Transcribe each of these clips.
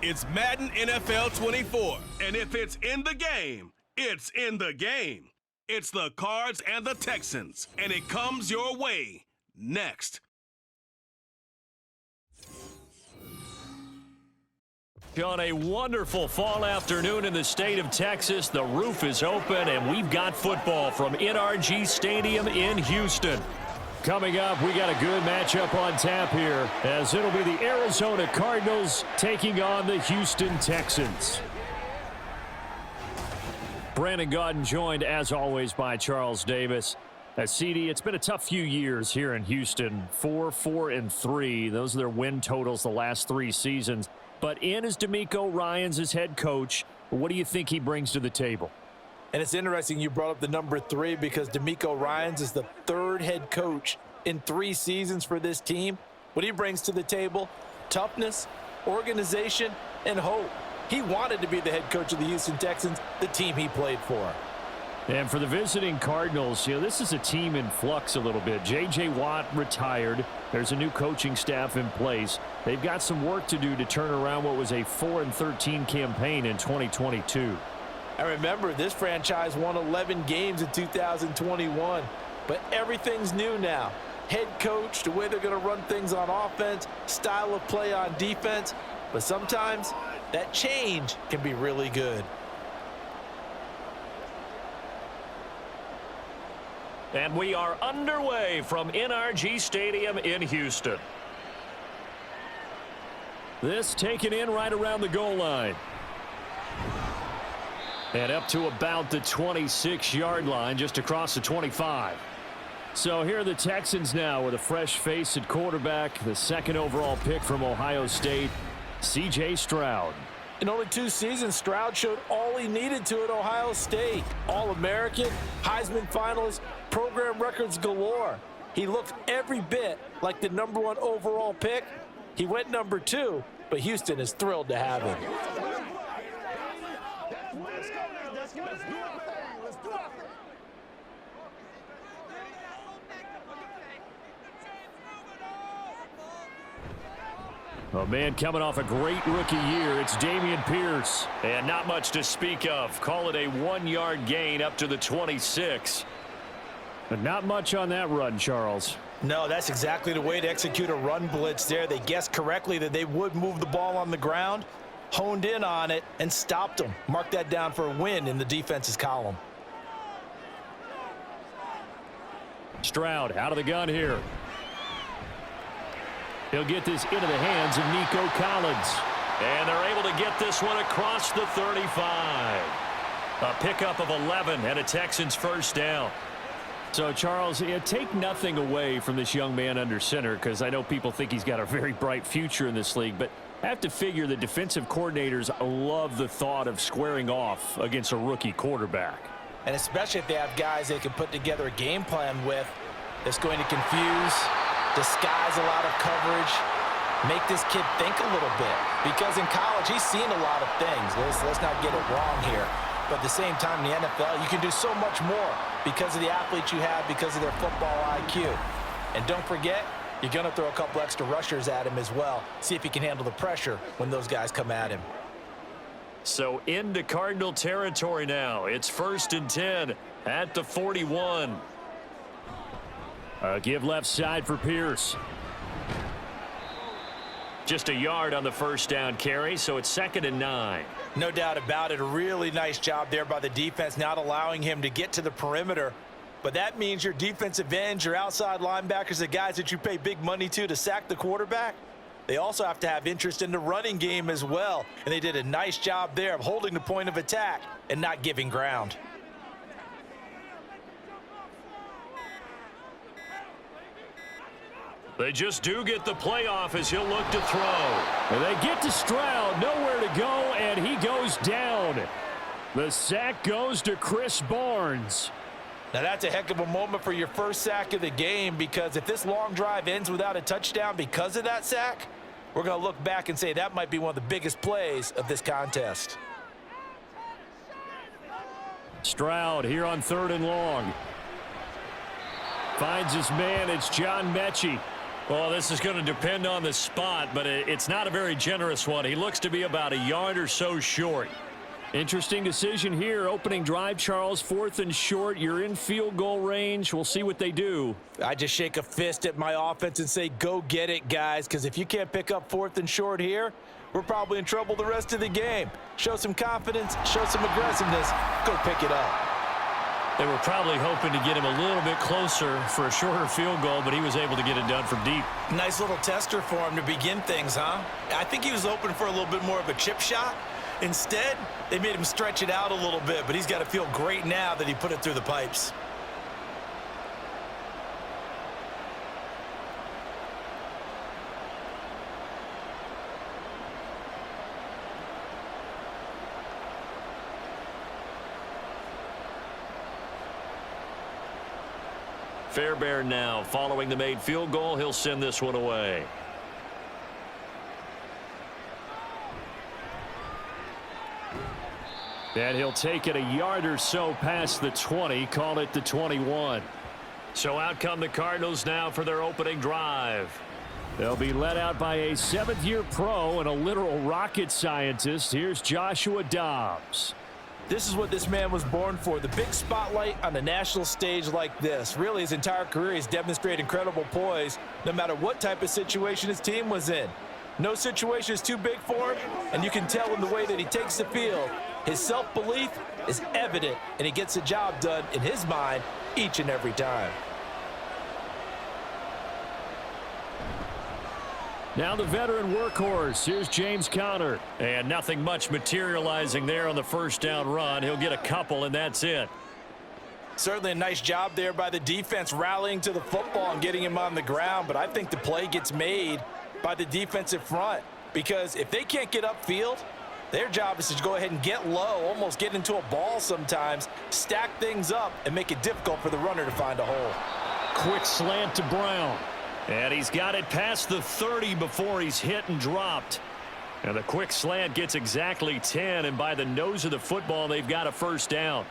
It's Madden NFL 24. And if it's in the game, it's in the game. It's the Cards and the Texans. And it comes your way next. On a wonderful fall afternoon in the state of Texas, the roof is open and we've got football from NRG Stadium in Houston. Coming up, we got a good matchup on tap here, as it'll be the Arizona Cardinals taking on the Houston Texans. Brandon Gaudin joined, as always, by Charles Davis. CD, it's been a tough few years here in Houston. 4-4-3. Those are their win totals the last 3 seasons. But in is DeMeco Ryans as head coach. What do you think he brings to the table? And it's interesting you brought up the number 3 because DeMeco Ryans is the 3rd head coach in 3 seasons for this team. What he brings to the table: toughness, organization, and hope. He wanted to be the head coach of the Houston Texans, the team he played for. And for the visiting Cardinals, this is a team in flux a little bit. J.J. Watt retired. There's a new coaching staff in place. They've got some work to do to turn around what was a 4-13 campaign in 2022. I remember this franchise won 11 games in 2021, but everything's new now. Head coach, the way they're going to run things on offense, style of play on defense, but sometimes that change can be really good. And we are underway from NRG Stadium in Houston. This taken in right around the goal line. And up to about the 26-yard line, just across the 25. So here are the Texans now with a fresh face at quarterback, the 2nd overall pick from Ohio State, C.J. Stroud. In only 2 seasons, Stroud showed all he needed to at Ohio State. All-American, Heisman finalist, program records galore. He looked every bit like the number 1 overall pick. He went number 2, but Houston is thrilled to have him. A man coming off a great rookie year, it's Dameon Pierce. And not much to speak of. Call it a 1-yard gain up to the 26. But not much on that run, Charles. No, that's exactly the way to execute a run blitz there. They guessed correctly that they would move the ball on the ground, honed in on it, and stopped them. Mark that down for a win in the defense's column. Stroud out of the gun here. He'll get this into the hands of Nico Collins. And they're able to get this one across the 35. A pickup of 11 and a Texans first down. So, Charles, take nothing away from this young man under center, because I know people think he's got a very bright future in this league, but I have to figure the defensive coordinators love the thought of squaring off against a rookie quarterback. And especially if they have guys they can put together a game plan with that's going to confuse, disguise a lot of coverage, make this kid think a little bit. Because in college, he's seen a lot of things. Let's not get it wrong here. But at the same time, in the NFL, you can do so much more because of the athletes you have, because of their football IQ. And don't forget, you're going to throw a couple extra rushers at him as well. See if he can handle the pressure when those guys come at him. So into Cardinal territory now. It's 1st and 10 at the 41. Give left side for Pierce. Just a yard on the first down carry, so it's 2nd and 9. No doubt about it. A really nice job there by the defense, not allowing him to get to the perimeter. But that means your defensive ends, your outside linebackers, the guys that you pay big money to sack the quarterback, they also have to have interest in the running game as well. And they did a nice job there of holding the point of attack and not giving ground. They just do get the playoff as he'll look to throw. And they get to Stroud, nowhere to go, and he goes down. The sack goes to Chris Barnes. Now that's a heck of a moment for your first sack of the game, because if this long drive ends without a touchdown because of that sack, we're going to look back and say that might be one of the biggest plays of this contest. Stroud here on 3rd and long. Finds his man, it's John Mechie. Well, this is going to depend on the spot, but it's not a very generous one. He looks to be about a yard or so short. Interesting decision here. Opening drive, Charles, 4th and short. You're in field goal range. We'll see what they do. I just shake a fist at my offense and say, go get it, guys, because if you can't pick up 4th and short here, we're probably in trouble the rest of the game. Show some confidence, show some aggressiveness, go pick it up. They were probably hoping to get him a little bit closer for a shorter field goal, but he was able to get it done from deep. Nice little tester for him to begin things, huh? I think he was hoping for a little bit more of a chip shot. Instead, they made him stretch it out a little bit, but he's got to feel great now that he put it through the pipes. Fairbairn now following the made field goal. He'll send this one away. And he'll take it a yard or so past the 20, call it the 21. So out come the Cardinals now for their opening drive. They'll be led out by a 7th-year pro and a literal rocket scientist. Here's Joshua Dobbs. This is what this man was born for, the big spotlight on the national stage like this. Really, his entire career, he's demonstrated incredible poise no matter what type of situation his team was in. No situation is too big for him, and you can tell in the way that he takes the field. His self-belief is evident, and he gets the job done in his mind each and every time. Now the veteran workhorse. Here's James Conner. And nothing much materializing there on the first down run. He'll get a couple, and that's it. Certainly a nice job there by the defense rallying to the football and getting him on the ground, but I think the play gets made by the defensive front because if they can't get upfield, their job is to go ahead and get low, almost get into a ball sometimes, stack things up, and make it difficult for the runner to find a hole. Quick slant to Brown. And he's got it past the 30 before he's hit and dropped. And the quick slant gets exactly 10, and by the nose of the football, they've got a first down.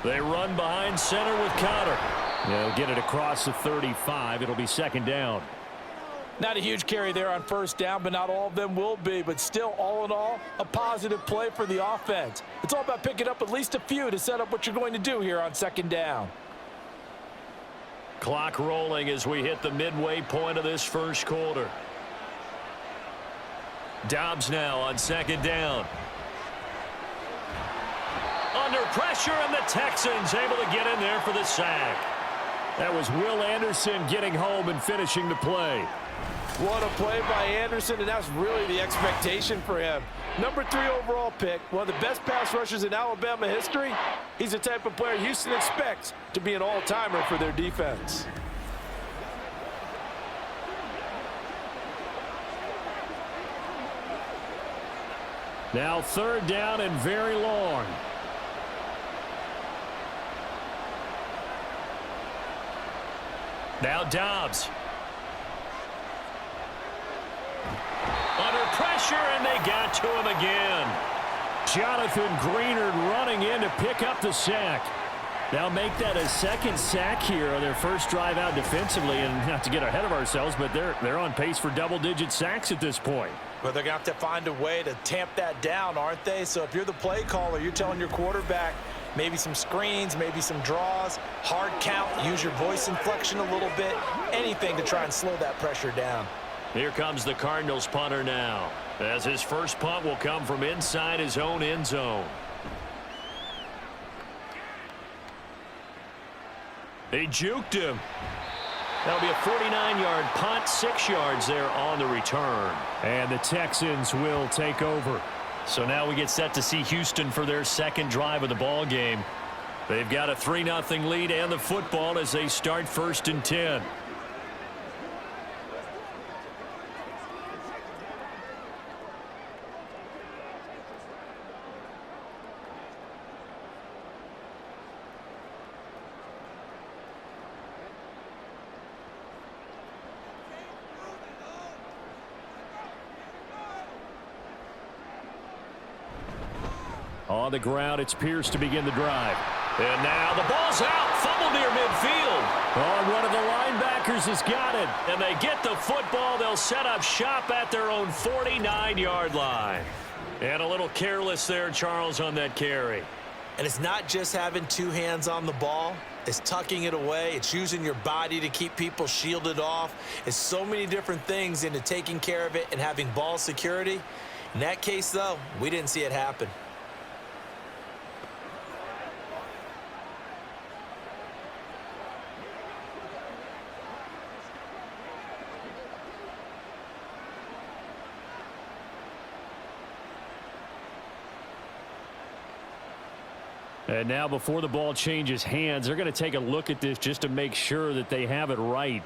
They run behind center with Conner. They'll get it across the 35. It'll be 2nd down. Not a huge carry there on first down, but not all of them will be. But still, all in all, a positive play for the offense. It's all about picking up at least a few to set up what you're going to do here on 2nd down. Clock rolling as we hit the midway point of this first quarter. Dobbs now on 2nd down. Under pressure, and the Texans able to get in there for the sack. That was Will Anderson getting home and finishing the play. What a play by Anderson, and that's really the expectation for him. Number 3 overall pick, one of the best pass rushers in Alabama history. He's the type of player Houston expects to be an all-timer for their defense. Now 3rd down and very long. Now Dobbs. Under pressure, and they got to him again. Jonathan Greenard running in to pick up the sack. They'll make that a 2nd sack here on their first drive out defensively, and not to get ahead of ourselves, but they're on pace for double-digit sacks at this point. But they're going to have to find a way to tamp that down, aren't they? So if you're the play caller, you're telling your quarterback maybe some screens, maybe some draws, hard count, use your voice inflection a little bit, anything to try and slow that pressure down. Here comes the Cardinals punter now, as his first punt will come from inside his own end zone. He juked him. That'll be a 49-yard punt, 6 yards there on the return. And the Texans will take over. So now we get set to see Houston for their 2nd drive of the ball game. They've got a 3-0 lead and the football as they start 1st and 10. On the ground, it's Pierce to begin the drive. And now the ball's out. Fumble near midfield. Oh, one of the linebackers has got it. And they get the football. They'll set up shop at their own 49-yard line. And a little careless there, Charles, on that carry. And it's not just having two hands on the ball. It's tucking it away. It's using your body to keep people shielded off. It's so many different things into taking care of it and having ball security. In that case, though, we didn't see it happen. And now before the ball changes hands, they're going to take a look at this just to make sure that they have it right.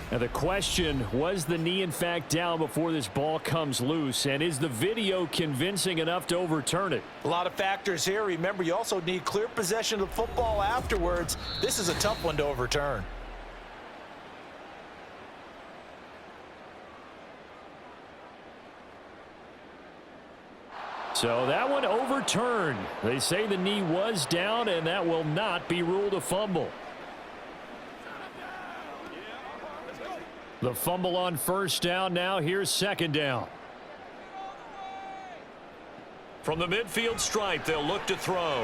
Now the question, was the knee in fact down before this ball comes loose? And is the video convincing enough to overturn it? A lot of factors here. Remember, you also need clear possession of the football afterwards. This is a tough one to overturn. So that one overturned. They say the knee was down, and that will not be ruled a fumble. The fumble on first down. Now here's second down. From the midfield stripe, they'll look to throw.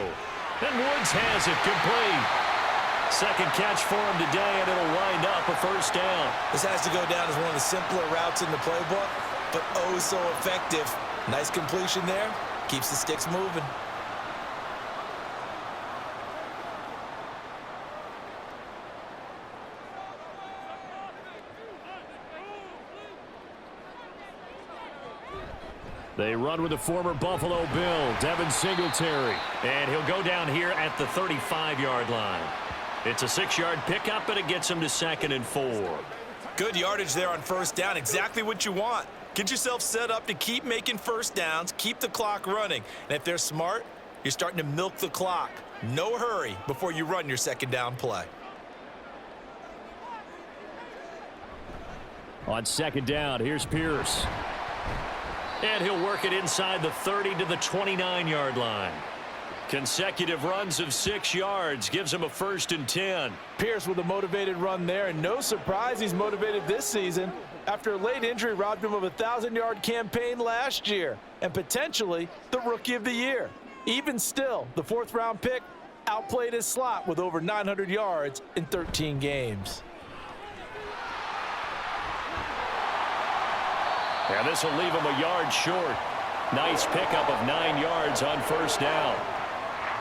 And Woods has it complete. Second catch for him today, and it'll wind up a first down. This has to go down as one of the simpler routes in the playbook, but oh so effective. Nice completion there. Keeps the sticks moving. They run with the former Buffalo Bill, Devin Singletary. And he'll go down here at the 35-yard line. It's a 6-yard pickup, but it gets him to 2nd and 4. Good yardage there on first down. Exactly what you want. Get yourself set up to keep making first downs, keep the clock running. And if they're smart, you're starting to milk the clock. No hurry before you run your second down play. On second down, here's Pierce. And he'll work it inside the 30 to the 29-yard line. Consecutive runs of 6 yards gives him a 1st and 10. Pierce with a motivated run there, and no surprise he's motivated this season after a late injury robbed him of a 1,000-yard campaign last year and potentially the Rookie of the Year. Even still, the 4th-round pick outplayed his slot with over 900 yards in 13 games. And this will leave him a yard short. Nice pickup of 9 yards on first down.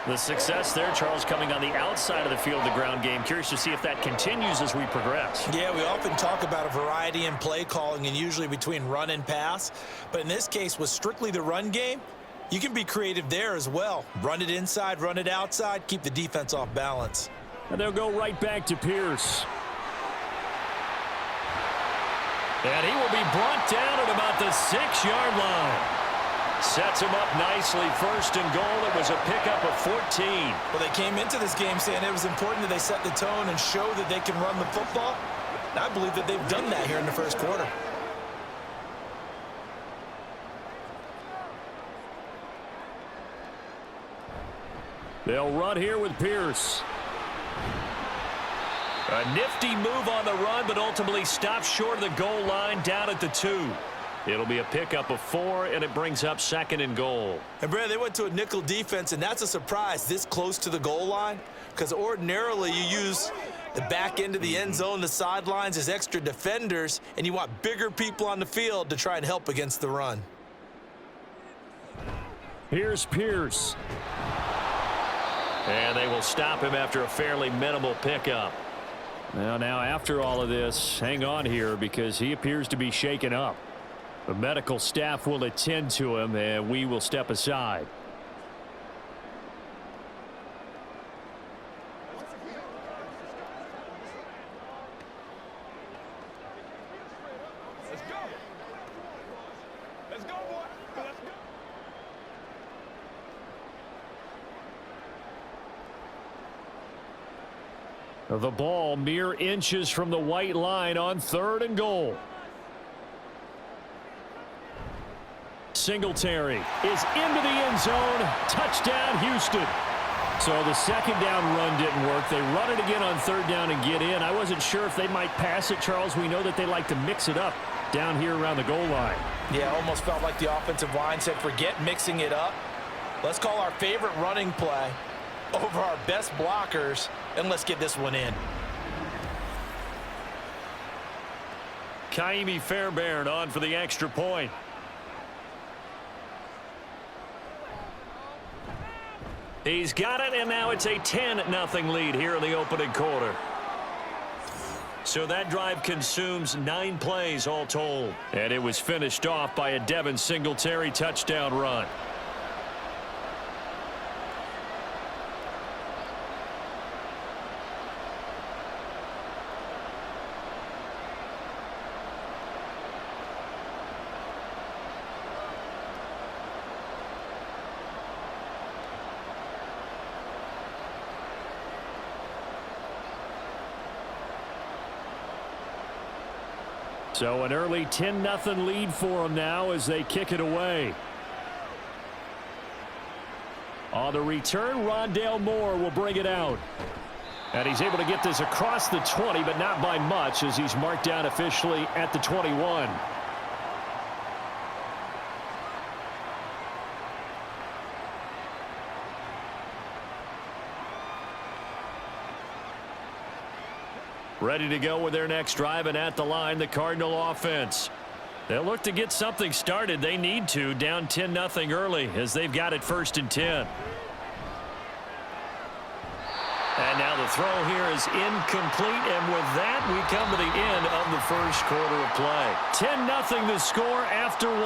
The success there, Charles, coming on the outside of the field, the ground game. Curious to see if that continues as we progress. Yeah, we often talk about a variety in play calling and usually between run and pass. But in this case, with strictly the run game, you can be creative there as well. Run it inside, run it outside, keep the defense off balance. And they'll go right back to Pierce. And he will be brought down at about the 6-yard line. Sets him up nicely. 1st and goal. It was a pickup of 14. Well, they came into this game saying it was important that they set the tone and show that they can run the football. And I believe that they've done that here in the first quarter. They'll run here with Pierce. A nifty move on the run, but ultimately stops short of the goal line down at the 2. It'll be a pickup of 4, and it brings up 2nd and goal. And, Brad, they went to a nickel defense, and that's a surprise this close to the goal line because ordinarily you use the back end of the end zone, the sidelines as extra defenders, and you want bigger people on the field to try and help against the run. Here's Pierce. And they will stop him after a fairly minimal pickup. Now after all of this, hang on here because he appears to be shaken up. The medical staff will attend to him, and we will step aside. Let's go. Let's go, boy. Let's go. The ball mere inches from the white line on 3rd and goal. Singletary is into the end zone. Touchdown, Houston. So the second down run didn't work. They run it again on third down and get in. I wasn't sure if they might pass it, Charles. We know that they like to mix it up down here around the goal line. Yeah, almost felt like the offensive line said, forget mixing it up. Let's call our favorite running play over our best blockers, and let's get this one in. Kaimi Fairbairn on for the extra point. He's got it, and now it's a 10-0 lead here in the opening quarter. So that drive consumes 9 plays all told. And it was finished off by a Devin Singletary touchdown run. So an early 10-0 lead for them now as they kick it away. On the return, Rondale Moore will bring it out. And he's able to get this across the 20, but not by much as he's marked down officially at the 21. Ready to go with their next drive, and at the line, the Cardinal offense. They'll look to get something started. They need to, down 10-0 early as they've got it 1st and 10. And now the throw here is incomplete, and with that, we come to the end of the first quarter of play. 10-0 the score after 1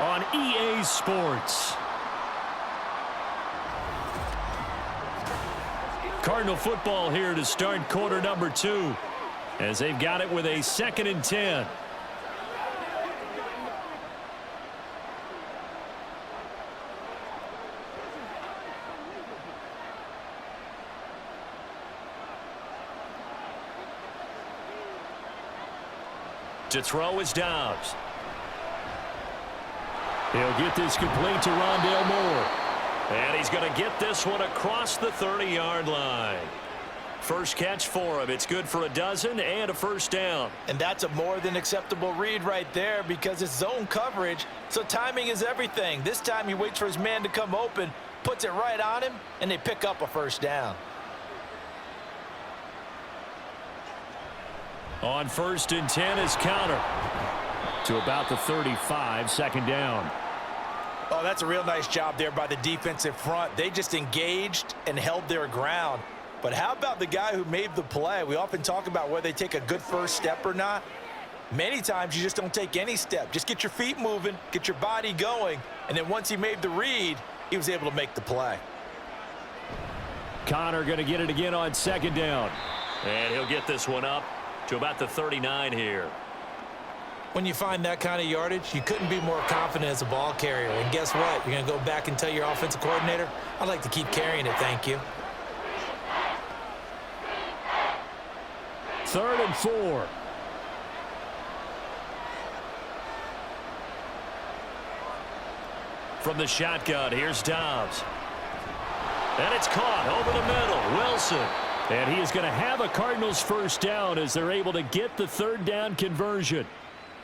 on EA Sports. Cardinal football here to start quarter number 2 as they've got it with a 2nd and 10. To throw is Dobbs. He'll get this complete to Rondale Moore. And he's going to get this one across the 30-yard line. First catch for him. It's good for a dozen and a first down. And that's a more than acceptable read right there because it's zone coverage, so timing is everything. This time he waits for his man to come open, puts it right on him, and they pick up a first down. On 1st and 10 is counter to about the 35, 2nd down. Oh, that's a real nice job there by the defensive front. They just engaged and held their ground. But how about the guy who made the play? We often talk about whether they take a good first step or not. Many times you just don't take any step. Just get your feet moving, get your body going, and then once he made the read, he was able to make the play. Connor going to get it again on 2nd down. And he'll get this one up to about the 39 here. When you find that kind of yardage, you couldn't be more confident as a ball carrier. And guess what? You're going to go back and tell your offensive coordinator, I'd like to keep carrying it, thank you. 3rd and 4. From the shotgun, here's Dobbs. And it's caught over the middle. Wilson. And he is going to have a Cardinals first down as they're able to get the 3rd down conversion.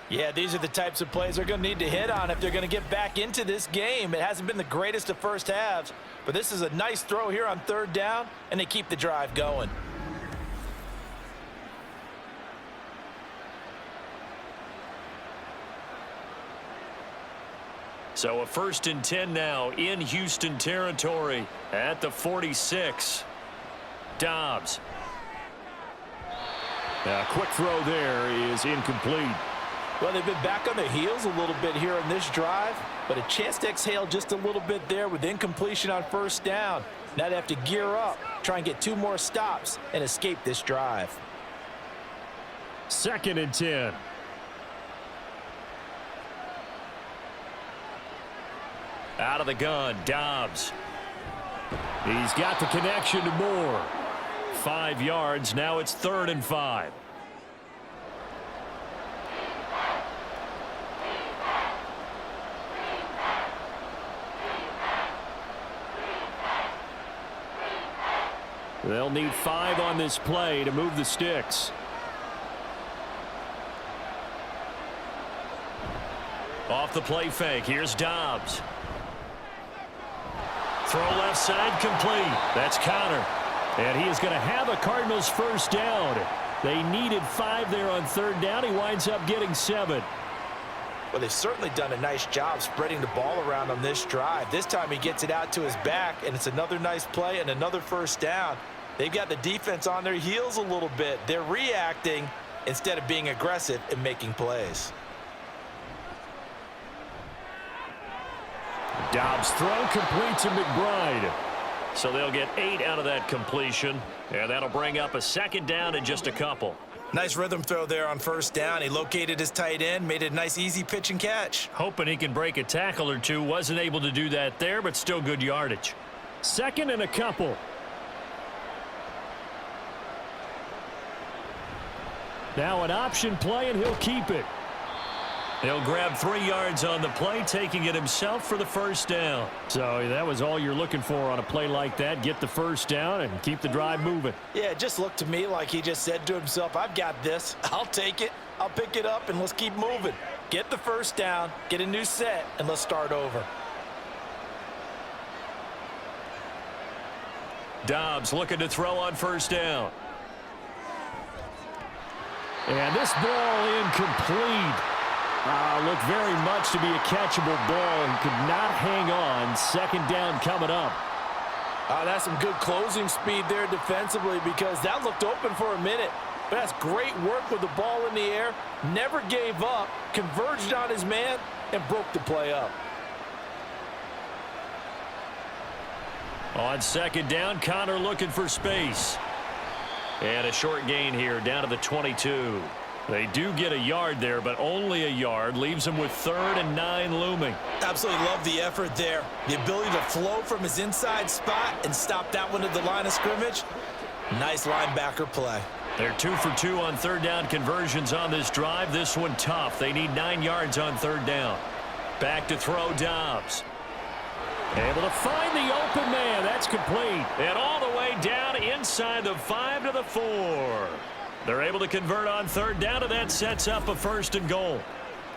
Yeah, these are the types of plays they're going to need to hit on if they're going to get back into this game. It hasn't been the greatest of first halves, but this is a nice throw here on 3rd down, and they keep the drive going. So a 1st and 10 now in Houston territory at the 46. Dobbs. A quick throw there is incomplete. Well, they've been back on their heels a little bit here on this drive, but a chance to exhale just a little bit there with incompletion on 1st down. Now they have to gear up, try and get 2 more stops, and escape this drive. 2nd and 10. Out of the gun, Dobbs. He's got the connection to Moore. 5 yards, now it's 3rd and 5. They'll need 5 on this play to move the sticks. Off the play fake, here's Dobbs. Throw left side, complete. That's Connor. And he is going to have a Cardinals first down. They needed 5 there on third down. He winds up getting 7. Well, they've certainly done a nice job spreading the ball around on this drive. This time he gets it out to his back, and it's another nice play and another first down. They've got the defense on their heels a little bit. They're reacting instead of being aggressive and making plays. Dobbs' throw complete to McBride. So they'll get 8 out of that completion, and that'll bring up a second down in just a couple. Nice rhythm throw there on first down. He located his tight end, made it a nice easy pitch and catch. Hoping he can break a tackle or two. Wasn't able to do that there, but still good yardage. Second and a couple. Now an option play, and he'll keep it. He'll grab 3 yards on the play, taking it himself for the first down. So that was all you're looking for on a play like that. Get the first down and keep the drive moving. Yeah, it just looked to me like he just said to himself, I've got this. I'll take it. I'll pick it up, and let's keep moving. Get the first down, get a new set, and let's start over. Dobbs looking to throw on first down. And this ball incomplete. Looked very much to be a catchable ball. He could not hang on. Second down coming up. That's some good closing speed there defensively, because that looked open for a minute. But that's great work with the ball in the air. Never gave up, converged on his man, and broke the play up. On second down, Connor looking for space. And a short gain here down to the 22. They do get a yard there, but only a yard. Leaves them with 3rd and 9 looming. Absolutely love the effort there. The ability to flow from his inside spot and stop that one at the line of scrimmage. Nice linebacker play. They're 2 for 2 on third down conversions on this drive. This one tough. They need 9 yards on third down. Back to throw Dobbs. Able to find the open man. That's complete. And all the way down inside the 5 to the 4. They're able to convert on third down, and that sets up a 1st and goal.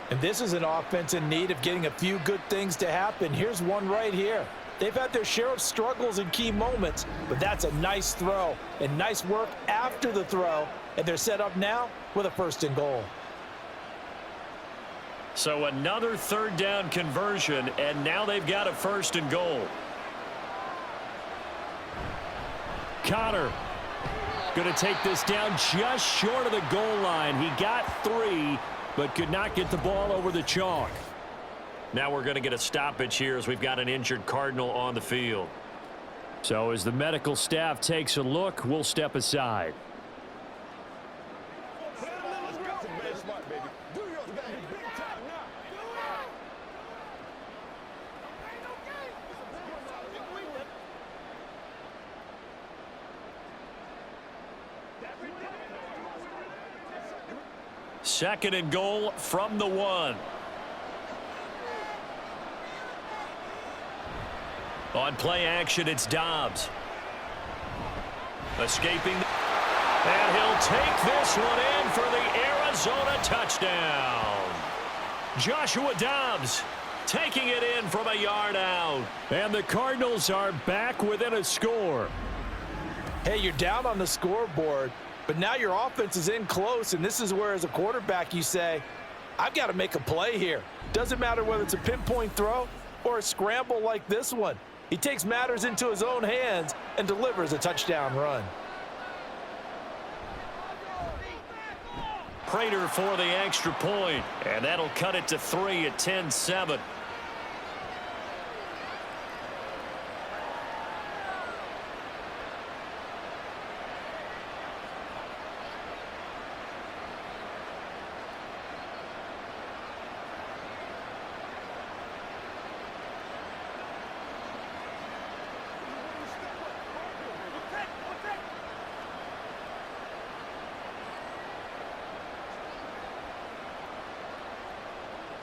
And this is an offense in need of getting a few good things to happen. Here's one right here. They've had their share of struggles in key moments, but that's a nice throw and nice work after the throw, and they're set up now with a 1st and goal. So another third down conversion, and now they've got a 1st and goal. Connor going to take this down just short of the goal line. He got 3, but could not get the ball over the chalk. Now we're going to get a stoppage here as we've got an injured Cardinal on the field. So as the medical staff takes a look, we'll step aside. Second and goal from the 1. On play action, it's Dobbs. Escaping. And he'll take this one in for the Arizona touchdown. Joshua Dobbs taking it in from a yard out. And the Cardinals are back within a score. Hey, you're down on the scoreboard, but now your offense is in close, and this is where, as a quarterback, you say, I've got to make a play here. Doesn't matter whether it's a pinpoint throw or a scramble like this one. He takes matters into his own hands and delivers a touchdown run. Prater for the extra point, and that'll cut it to 3 at 10-7.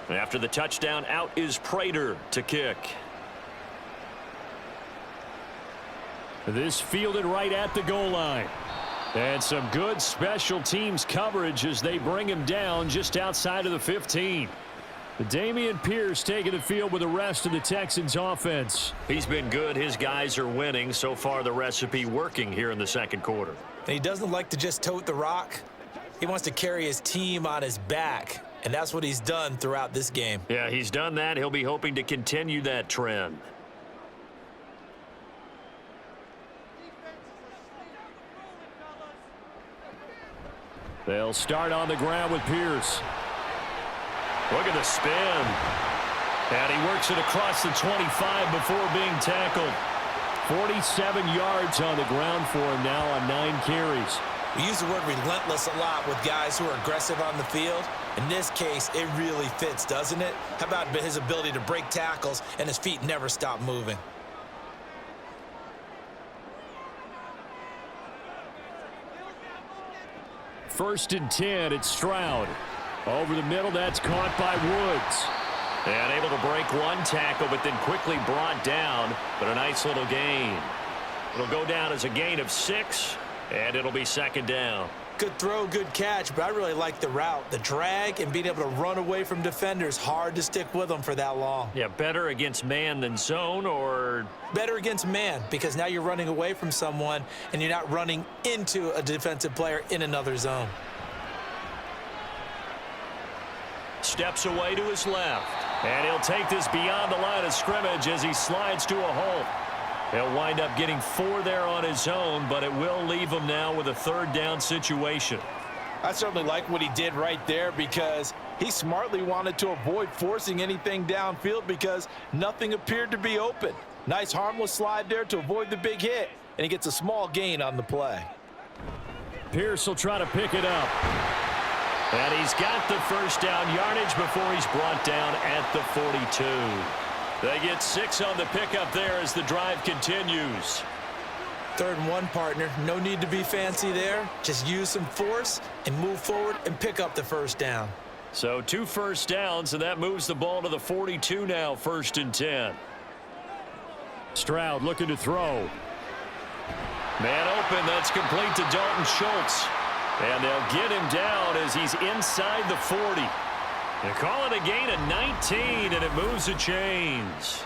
After the touchdown, out is Prater to kick. This fielded right at the goal line. And some good special teams coverage as they bring him down just outside of the 15. Dameon Pierce taking the field with the rest of the Texans offense. He's been good. His guys are winning. So far, the recipe working here in the second quarter. And he doesn't like to just tote the rock. He wants to carry his team on his back, and that's what he's done throughout this game. Yeah, he's done that. He'll be hoping to continue that trend. They'll start on the ground with Pierce. Look at the spin. And he works it across the 25 before being tackled. 47 yards on the ground for him now on 9 carries. We use the word relentless a lot with guys who are aggressive on the field. In this case, it really fits, doesn't it? How about his ability to break tackles and his feet never stop moving? First and 10, it's Stroud. Over the middle, that's caught by Woods. And able to break one tackle, but then quickly brought down. But a nice little gain. It'll go down as a gain of 6, and it'll be second down. Good throw, good catch, but I really like the route. The drag and being able to run away from defenders, hard to stick with them for that long. Yeah, better against man than zone, or? Better against man, because now you're running away from someone and you're not running into a defensive player in another zone. Steps away to his left. And he'll take this beyond the line of scrimmage as he slides to a halt. He'll wind up getting 4 there on his own, but it will leave him now with a third down situation. I certainly like what he did right there because he smartly wanted to avoid forcing anything downfield because nothing appeared to be open. Nice harmless slide there to avoid the big hit, and he gets a small gain on the play. Pierce will try to pick it up. And he's got the first down yardage before he's brought down at the 42. They get 6 on the pickup there as the drive continues. 3rd and 1, partner. No need to be fancy there. Just use some force and move forward and pick up the first down. So 2 first downs, and that moves the ball to the 42 now, 1st and 10. Stroud looking to throw. Man open, that's complete to Dalton Schultz. And they'll get him down as he's inside the 40. They call it a gain of 19, and it moves the chains.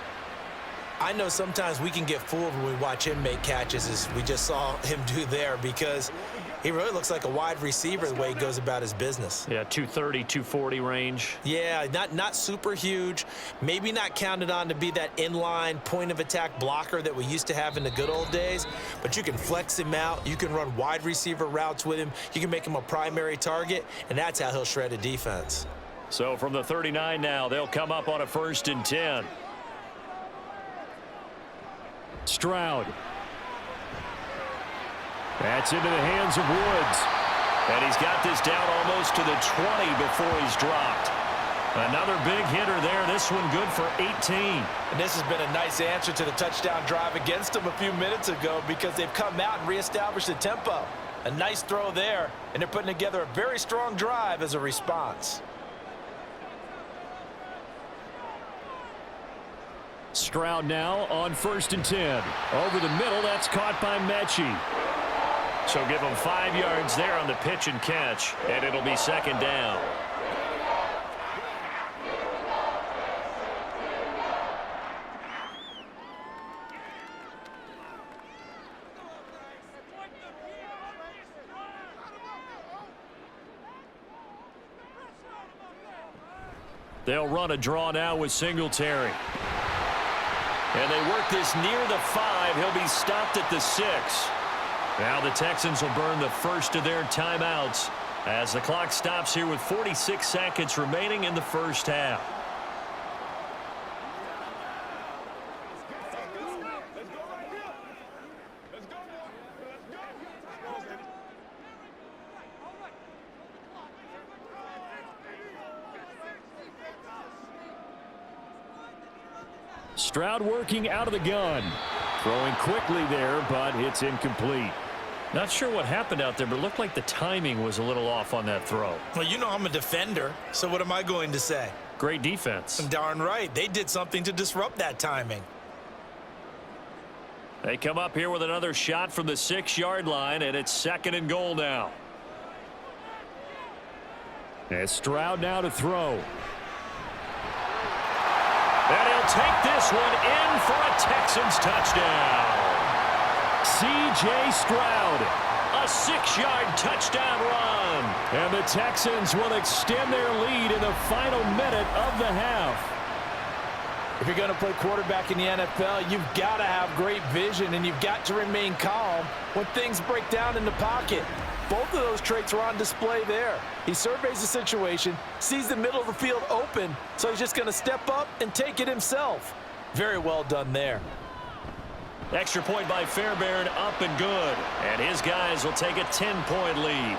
I know sometimes we can get fooled when we watch him make catches, as we just saw him do there, because he really looks like a wide receiver the way he goes about his business. Yeah, 230, 240 range. Yeah, not super huge. Maybe not counted on to be that inline point-of-attack blocker that we used to have in the good old days, but you can flex him out. You can run wide receiver routes with him. You can make him a primary target, and that's how he'll shred a defense. So from the 39 now, they'll come up on a 1st and 10. Stroud. That's into the hands of Woods. And he's got this down almost to the 20 before he's dropped. Another big hitter there. This one good for 18. And this has been a nice answer to the touchdown drive against them a few minutes ago because they've come out and reestablished the tempo. A nice throw there, and they're putting together a very strong drive as a response. Stroud now on 1st and 10. Over the middle, that's caught by Mechie. So give him 5 yards there on the pitch and catch, and it'll be second down. They'll run a draw now with Singletary. And they work this near the 5. He'll be stopped at the 6. Now the Texans will burn the first of their timeouts as the clock stops here with 46 seconds remaining in the first half. Stroud working out of the gun. Throwing quickly there, but it's incomplete. Not sure what happened out there, but it looked like the timing was a little off on that throw. Well, you know I'm a defender, so what am I going to say? Great defense. Darn right. They did something to disrupt that timing. They come up here with another shot from the 6-yard line, and it's 2nd and goal now. And Stroud now to throw. And he'll take this one in for a Texans touchdown. C.J. Stroud. A 6-yard touchdown run. And the Texans will extend their lead in the final minute of the half. If you're going to play quarterback in the NFL, you've got to have great vision, and you've got to remain calm when things break down in the pocket. Both of those traits are on display there. He surveys the situation, sees the middle of the field open, so he's just going to step up and take it himself. Very well done there. Extra point by Fairbairn, up and good. And his guys will take a 10-point lead.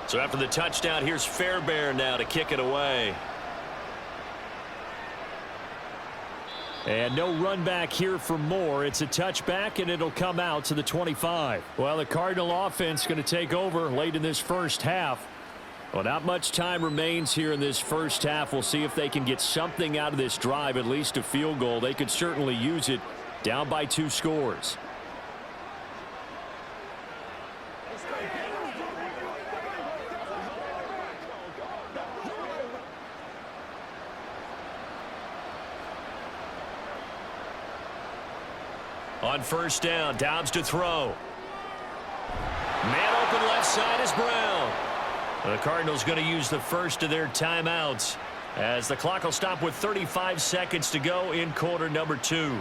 So after the touchdown, here's Fairbairn now to kick it away. And no run back here for Moore. It's a touchback, and it'll come out to the 25. Well, the Cardinal offense going to take over late in this first half. Well, not much time remains here in this first half. We'll see if they can get something out of this drive, at least a field goal. They could certainly use it down by 2 scores. On first down, Dobbs to throw. Man open left side is Brown. The Cardinals going to use the first of their timeouts as the clock will stop with 35 seconds to go in quarter number 2.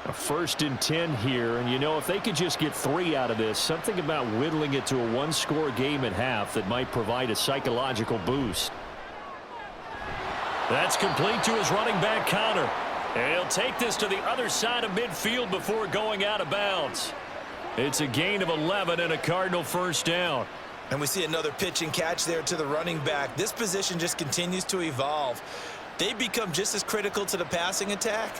A 1st and 10 here, and you know, if they could just get 3 out of this, something about whittling it to a 1-score game at half that might provide a psychological boost. That's complete to his running back, Connor. And he'll take this to the other side of midfield before going out of bounds. It's a gain of 11 and a Cardinal first down. And we see another pitch and catch there to the running back. This position just continues to evolve. They become just as critical to the passing attack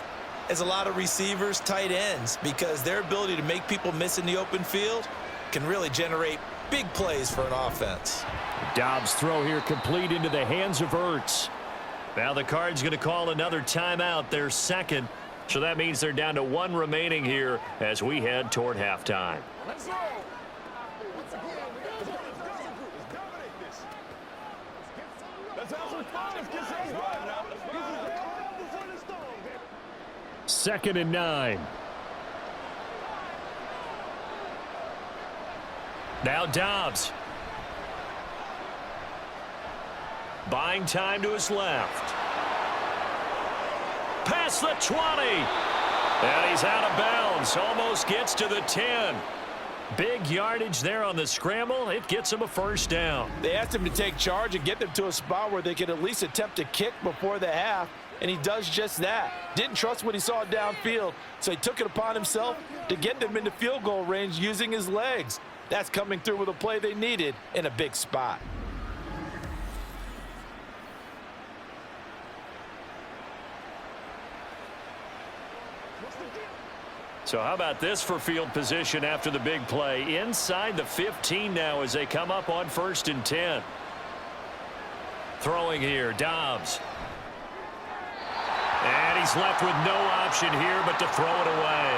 as a lot of receivers, tight ends, because their ability to make people miss in the open field can really generate big plays for an offense. Dobbs' throw here complete into the hands of Ertz. Now the Cards going to call another timeout, their second. So that means they're down to 1 remaining here as we head toward halftime. Let's go. Let's have some fun. Let's get some fun now. This is the calm before the storm. 2nd and 9. Now Dobbs. Buying time to his left. Past the 20. And he's out of bounds. Almost gets to the 10. Big yardage there on the scramble. It gets him a first down. They asked him to take charge and get them to a spot where they could at least attempt to kick before the half, and he does just that. Didn't trust what he saw downfield, so he took it upon himself to get them into field goal range using his legs. That's coming through with a play they needed in a big spot. So how about this for field position after the big play? Inside the 15 now as they come up on 1st and 10. Throwing here, Dobbs. And he's left with no option here but to throw it away.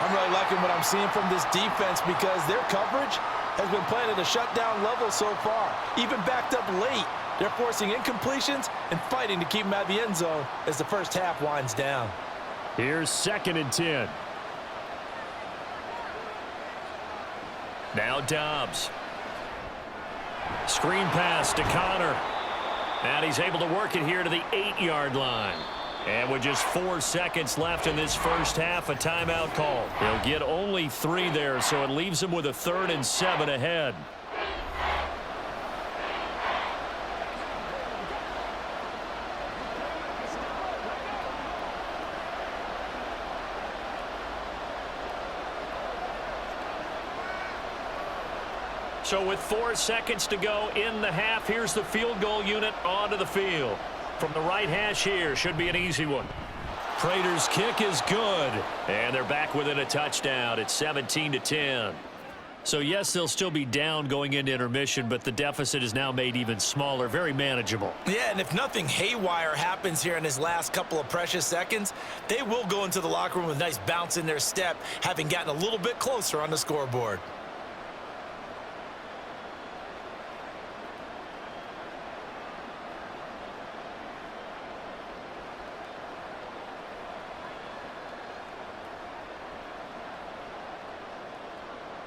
I'm really liking what I'm seeing from this defense because their coverage has been playing at a shutdown level so far. Even backed up late, they're forcing incompletions and fighting to keep them out of the end zone as the first half winds down. Here's 2nd and 10. Now Dobbs. Screen pass to Connor. And he's able to work it here to the 8-yard line. And with just 4 seconds left in this first half, a timeout call. He'll get only 3 there, so it leaves him with a 3rd and 7 ahead. So with 4 seconds to go in the half, here's the field goal unit onto the field. From the right hash here, should be an easy one. Prater's kick is good, and they're back within a touchdown. It's 17-10. So yes, they'll still be down going into intermission, but the deficit is now made even smaller, very manageable. Yeah, and if nothing haywire happens here in his last couple of precious seconds, they will go into the locker room with a nice bounce in their step, having gotten a little bit closer on the scoreboard.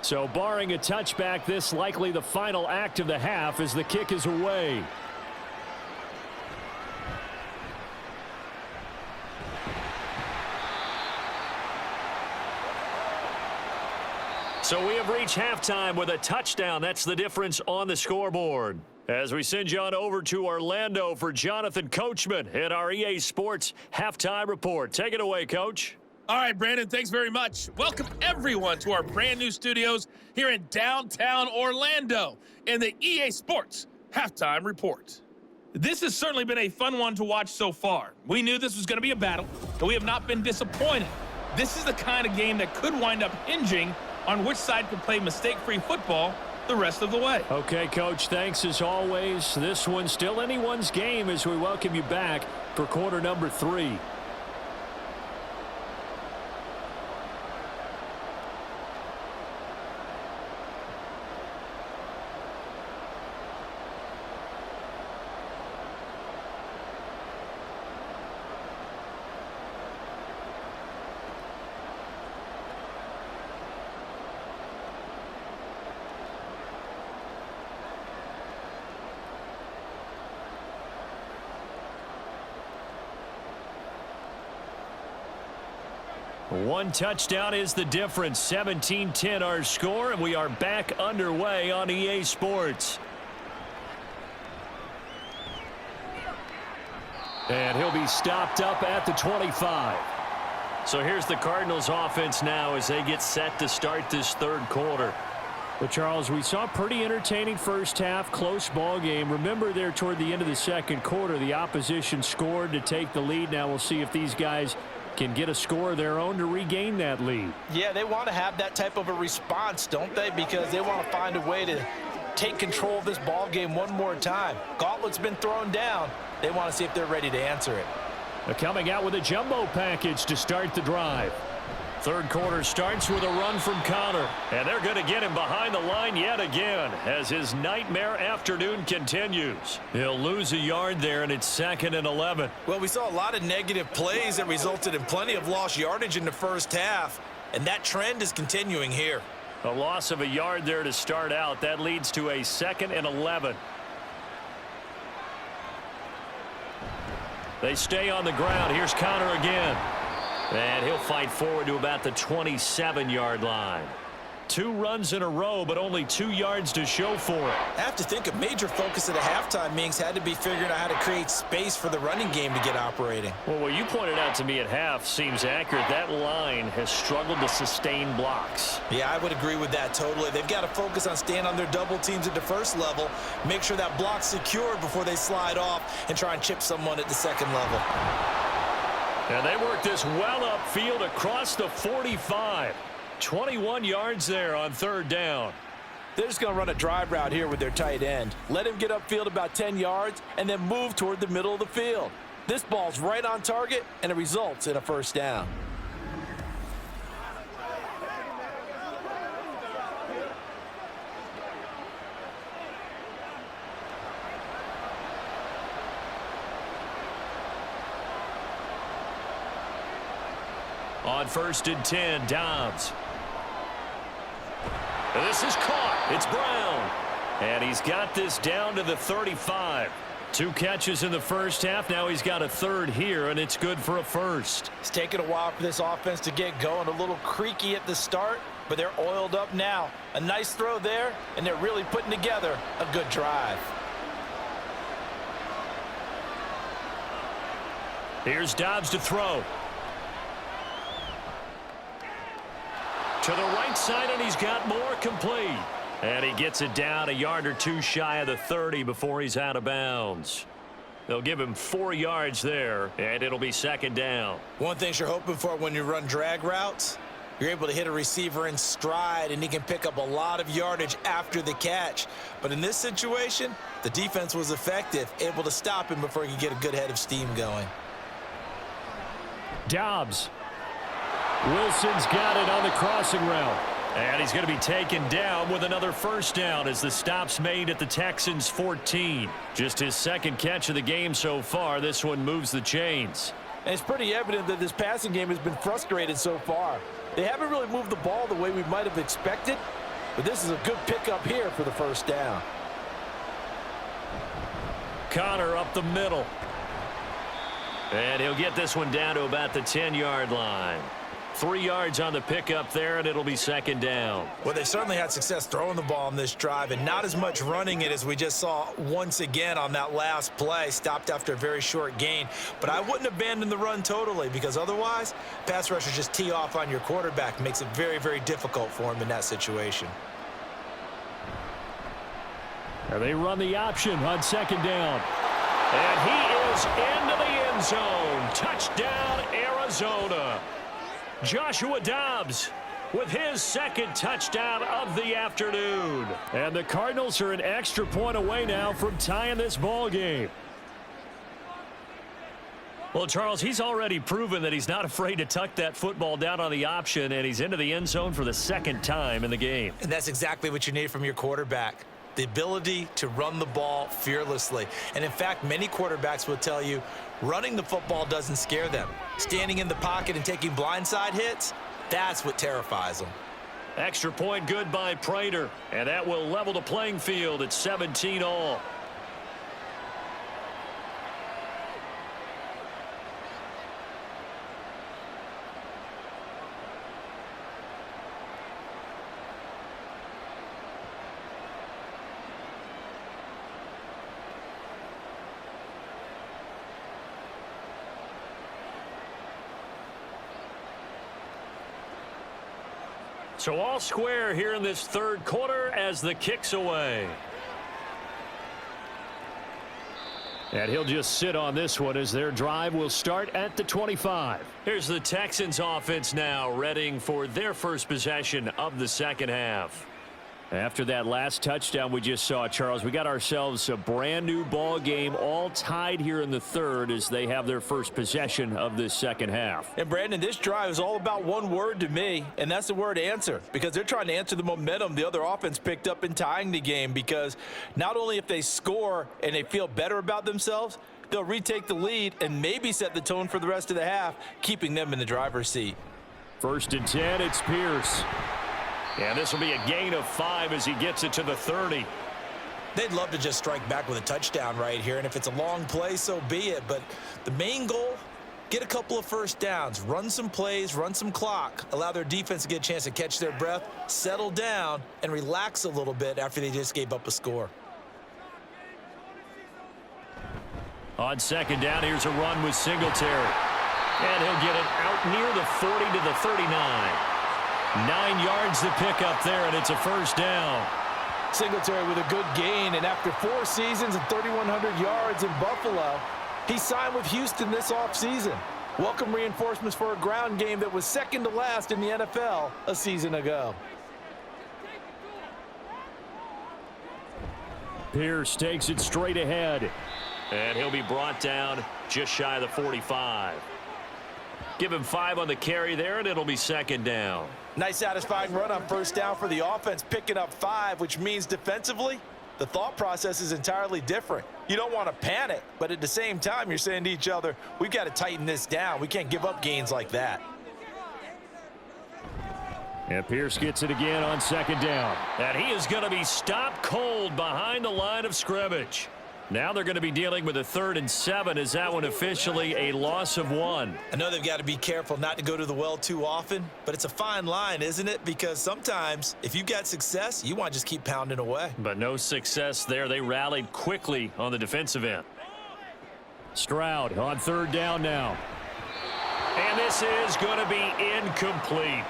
So barring a touchback, this likely the final act of the half as the kick is away. So we have reached halftime with a touchdown. That's the difference on the scoreboard. As we send you on over to Orlando for Jonathan Coachman at our EA Sports Halftime Report. Take it away, Coach. All right, Brandon, thanks very much. Welcome, everyone, to our brand new studios here in downtown Orlando in the EA Sports Halftime Report. This has certainly been a fun one to watch so far. We knew this was going to be a battle, but we have not been disappointed. This is the kind of game that could wind up hinging on which side could play mistake-free football the rest of the way. Okay, Coach, thanks as always. This one's still anyone's game as we welcome you back for quarter number 3. One touchdown is the difference. 17-10 our score, and we are back underway on EA Sports. And he'll be stopped up at the 25. So here's the Cardinals offense now as they get set to start this third quarter. Well, Charles, we saw a pretty entertaining first half, close ball game. Remember there toward the end of the second quarter, the opposition scored to take the lead. Now we'll see if these guys can get a score of their own to regain that lead. Yeah, they want to have that type of a response, don't they? Because they want to find a way to take control of this ball game one more time. Gauntlet's been thrown down. They want to see if they're ready to answer it. They're coming out with a jumbo package to start the drive. Third quarter starts with a run from Connor. And they're going to get him behind the line yet again as his nightmare afternoon continues. He'll lose a yard there, and it's 2nd and 11. Well, we saw a lot of negative plays that resulted in plenty of lost yardage in the first half, and that trend is continuing here. A loss of a yard there to start out. That leads to a 2nd and 11. They stay on the ground. Here's Connor again. And he'll fight forward to about the 27-yard line. 2 runs in a row, but only 2 yards to show for it. I have to think a major focus at the halftime means had to be figuring out how to create space for the running game to get operating. Well, what you pointed out to me at half seems accurate. That line has struggled to sustain blocks. Yeah, I would agree with that totally. They've got to focus on staying on their double teams at the first level, make sure that block's secured before they slide off and try and chip someone at the second level. And they work this well upfield across the 45. 21 yards there on third down. They're just going to run a drive route here with their tight end. Let him get upfield about 10 yards and then move toward the middle of the field. This ball's right on target, and it results in a first down. On 1st and 10, Dobbs. This is caught. It's Brown. And he's got this down to the 35. 2 catches in the first half. Now he's got a third here, and it's good for a first. It's taken a while for this offense to get going. A little creaky at the start, but they're oiled up now. A nice throw there, and they're really putting together a good drive. Here's Dobbs to throw. To the right side, and he's got more complete. And he gets it down a yard or two shy of the 30 before he's out of bounds. They'll give him 4 yards there, and it'll be second down. One thing you're hoping for when you run drag routes, you're able to hit a receiver in stride, and he can pick up a lot of yardage after the catch. But in this situation, the defense was effective, able to stop him before he could get a good head of steam going. Dobbs. Wilson's got it on the crossing route. And he's going to be taken down with another first down as the stop's made at the Texans' 14. Just his second catch of the game so far. This one moves the chains. And it's pretty evident that this passing game has been frustrated so far. They haven't really moved the ball the way we might have expected, but this is a good pickup here for the first down. Connor up the middle. And he'll get this one down to about the 10-yard line. 3 yards on the pickup there, and it'll be second down. Well, they certainly had success throwing the ball on this drive and not as much running it as we just saw once again on that last play. Stopped after a very short gain. But I wouldn't abandon the run totally, because otherwise, pass rushers just tee off on your quarterback. Makes it very, very difficult for him in that situation. And they run the option on second down. And he is into the end zone. Touchdown, Arizona. Joshua Dobbs with his second touchdown of the afternoon. And the Cardinals are an extra point away now from tying this ball game. Well, Charles, he's already proven that he's not afraid to tuck that football down on the option, and he's into the end zone for the second time in the game. And that's exactly what you need from your quarterback. The ability to run the ball fearlessly. And in fact, many quarterbacks will tell you running the football doesn't scare them. Standing in the pocket and taking blindside hits, that's what terrifies them. Extra point good by Prater, and that will level the playing field at 17 all. So all square here in this third quarter as the kick's away. And he'll just sit on this one as their drive will start at the 25. Here's the Texans offense now, readying for their first possession of the second half. After that last touchdown we just saw, Charles, we got ourselves a brand new ball game, all tied here in the third as they have their first possession of this second half. And Brandon, this drive is all about one word to me, and that's the word answer, because they're trying to answer the momentum the other offense picked up in tying the game, because not only if they score and they feel better about themselves, they'll retake the lead and maybe set the tone for the rest of the half, keeping them in the driver's seat. 1st and 10, it's Pierce. And this will be a gain of 5 as he gets it to the 30. They'd love to just strike back with a touchdown right here, and if it's a long play, so be it. But the main goal, get a couple of first downs, run some plays, run some clock, allow their defense to get a chance to catch their breath, settle down, and relax a little bit after they just gave up a score. On second down, here's a run with Singletary. And he'll get it out near the 40 to the 39. 9 yards to pick up there, and it's a first down. Singletary with a good gain, and after 4 seasons and 3,100 yards in Buffalo, he signed with Houston this offseason. Welcome reinforcements for a ground game that was second to last in the NFL a season ago. Pierce takes it straight ahead. And he'll be brought down just shy of the 45. Give him 5 on the carry there, and it'll be second down. Nice satisfying run on first down for the offense, picking up 5, which means defensively, the thought process is entirely different. You don't want to panic, but at the same time, you're saying to each other, we've got to tighten this down. We can't give up gains like that. And Pierce gets it again on second down. And he is going to be stopped cold behind the line of scrimmage. Now they're going to be dealing with a 3rd and 7. Is that one officially a loss of 1? I know they've got to be careful not to go to the well too often, but it's a fine line, isn't it? Because sometimes if you've got success, you want to just keep pounding away. But no success there. They rallied quickly on the defensive end. Stroud on 3rd down now. And this is going to be incomplete.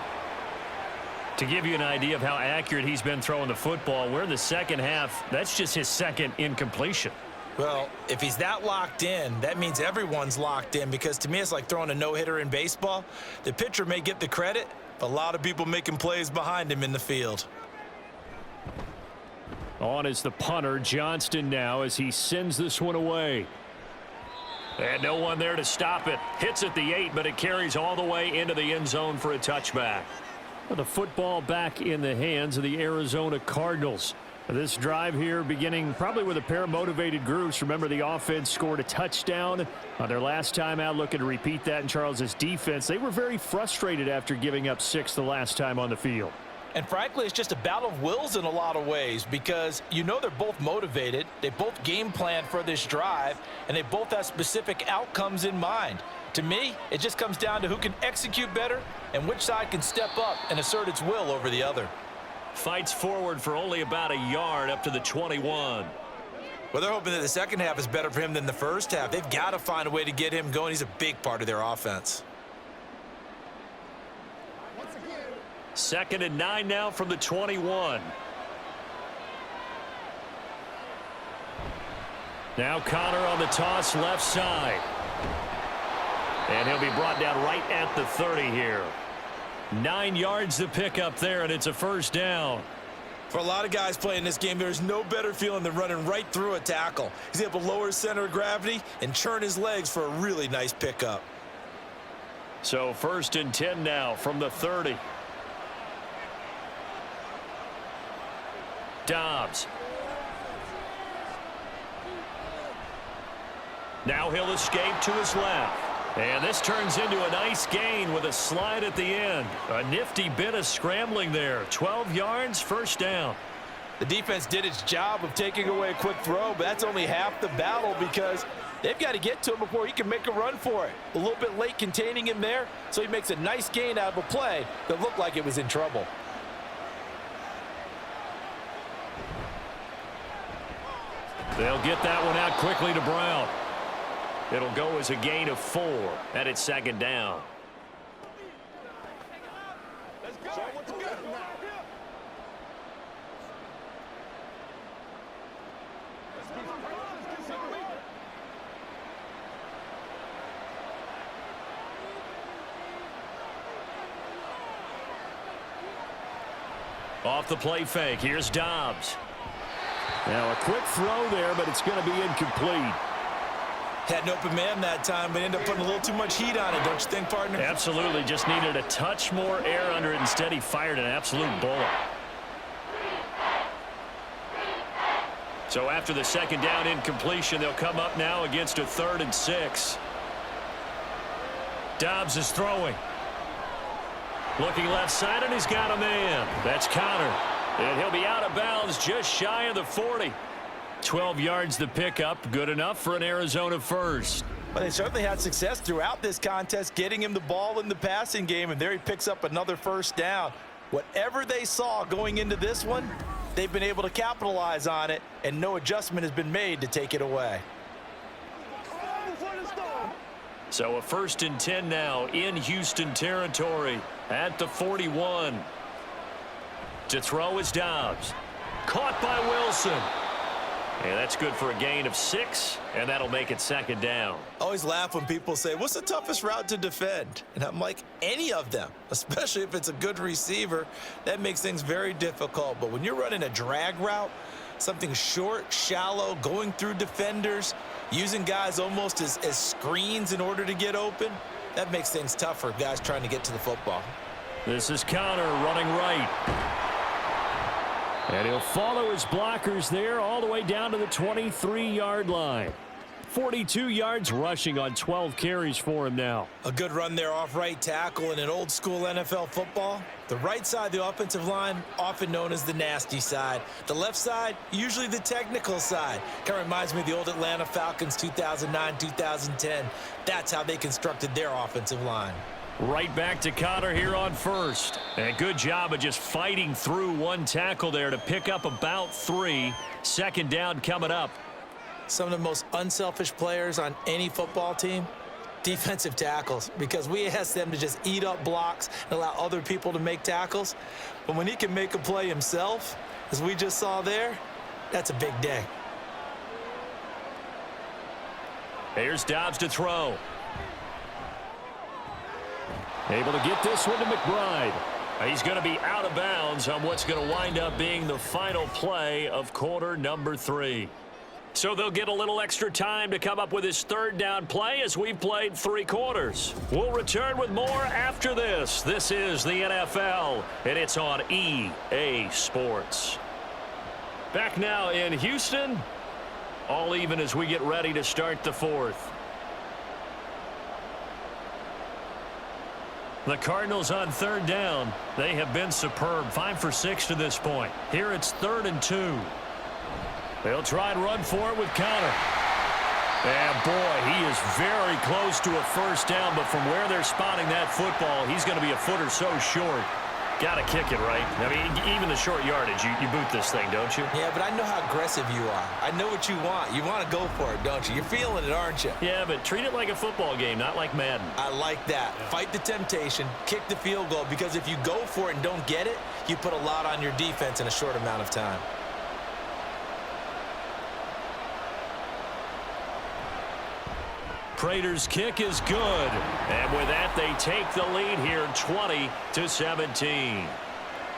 To give you an idea of how accurate he's been throwing the football, we're in the second half. That's just his second incompletion. Well, if he's that locked in, that means everyone's locked in, because to me it's like throwing a no-hitter in baseball. The pitcher may get the credit, but a lot of people making plays behind him in the field. On is the punter, Johnston, now as he sends this one away. And no one there to stop it. Hits at the 8, but it carries all the way into the end zone for a touchback. The football back in the hands of the Arizona Cardinals. This drive here beginning probably with a pair of motivated groups. Remember, the offense scored a touchdown on their last time out, looking to repeat that in Charles's defense. They were very frustrated after giving up 6 the last time on the field. And frankly, it's just a battle of wills in a lot of ways, because you know they're both motivated. They both game plan for this drive, and they both have specific outcomes in mind. To me, it just comes down to who can execute better and which side can step up and assert its will over the other. Fights forward for only about a yard up to the 21. Well, they're hoping that the second half is better for him than the first half. They've got to find a way to get him going. He's a big part of their offense. 2nd and 9 now from the 21. Now Connor on the toss left side. And he'll be brought down right at the 30 here. 9 yards to pick up there, and it's a first down. For a lot of guys playing this game, there's no better feeling than running right through a tackle. He's able to lower his center of gravity and churn his legs for a really nice pickup. So 1st and 10 now from the 30. Dobbs. Now he'll escape to his left. And this turns into a nice gain with a slide at the end. A nifty bit of scrambling there. 12 yards, first down. The defense did its job of taking away a quick throw, but that's only half the battle, because they've got to get to him before he can make a run for it. A little bit late containing him there, so he makes a nice gain out of a play that looked like it was in trouble. They'll get that one out quickly to Brown. It'll go as a gain of 4, and it's 2nd down. Off the play fake, here's Dobbs. Now a quick throw there, but it's going to be incomplete. Had an open man that time, but ended up putting a little too much heat on it, don't you think, partner? Absolutely. Just needed a touch more air under it. Instead, he fired an absolute bullet. So after the 2nd down incompletion, they'll come up now against a 3rd and 6. Dobbs is throwing. Looking left side, and he's got a man. That's Connor. And he'll be out of bounds just shy of the 40. 12 yards to pick up, good enough for an Arizona first. Well, they certainly had success throughout this contest getting him the ball in the passing game, and there he picks up another first down. Whatever they saw going into this one, they've been able to capitalize on it, and no adjustment has been made to take it away. So a 1st and 10 now in Houston territory at the 41. To throw is Dobbs. Caught by Wilson. And that's good for a gain of 6, and that'll make it 2nd down. I always laugh when people say, what's the toughest route to defend? And I'm like, any of them, especially if it's a good receiver. That makes things very difficult. But when you're running a drag route, something short, shallow, going through defenders, using guys almost as screens in order to get open, that makes things tough for guys trying to get to the football. This is Connor running right. And he'll follow his blockers there all the way down to the 23-yard line. 42 yards rushing on 12 carries for him now. A good run there off right tackle in an old school NFL football. The right side of the offensive line, often known as the nasty side. The left side, usually the technical side. Kind of reminds me of the old Atlanta Falcons 2009-2010. That's how they constructed their offensive line. Right back to Connor here on 1st. And good job of just fighting through one tackle there to pick up about 3. 2nd down coming up. Some of the most unselfish players on any football team, defensive tackles, because we ask them to just eat up blocks and allow other people to make tackles. But when he can make a play himself, as we just saw there, that's a big day. Here's Dobbs to throw. Able to get this one to McBride. He's going to be out of bounds on what's going to wind up being the final play of quarter number 3. So they'll get a little extra time to come up with his third down play as we've played 3 quarters. We'll return with more after this. This is the NFL, and it's on EA Sports. Back now in Houston, all even as we get ready to start the 4th. The Cardinals on third down. They have been superb. 5 for 6 to this point. Here it's 3rd and 2. They'll try and run for it with Connor. And boy, he is very close to a first down, but from where they're spotting that football, he's going to be a foot or so short. Got to kick it, right? I mean, even the short yardage, you boot this thing, don't you? Yeah, but I know how aggressive you are. I know what you want. You want to go for it, don't you? You're feeling it, aren't you? Yeah, but treat it like a football game, not like Madden. I like that. Yeah. Fight the temptation, kick the field goal, because if you go for it and don't get it, you put a lot on your defense in a short amount of time. Prater's kick is good. And with that, they take the lead here, 20-17.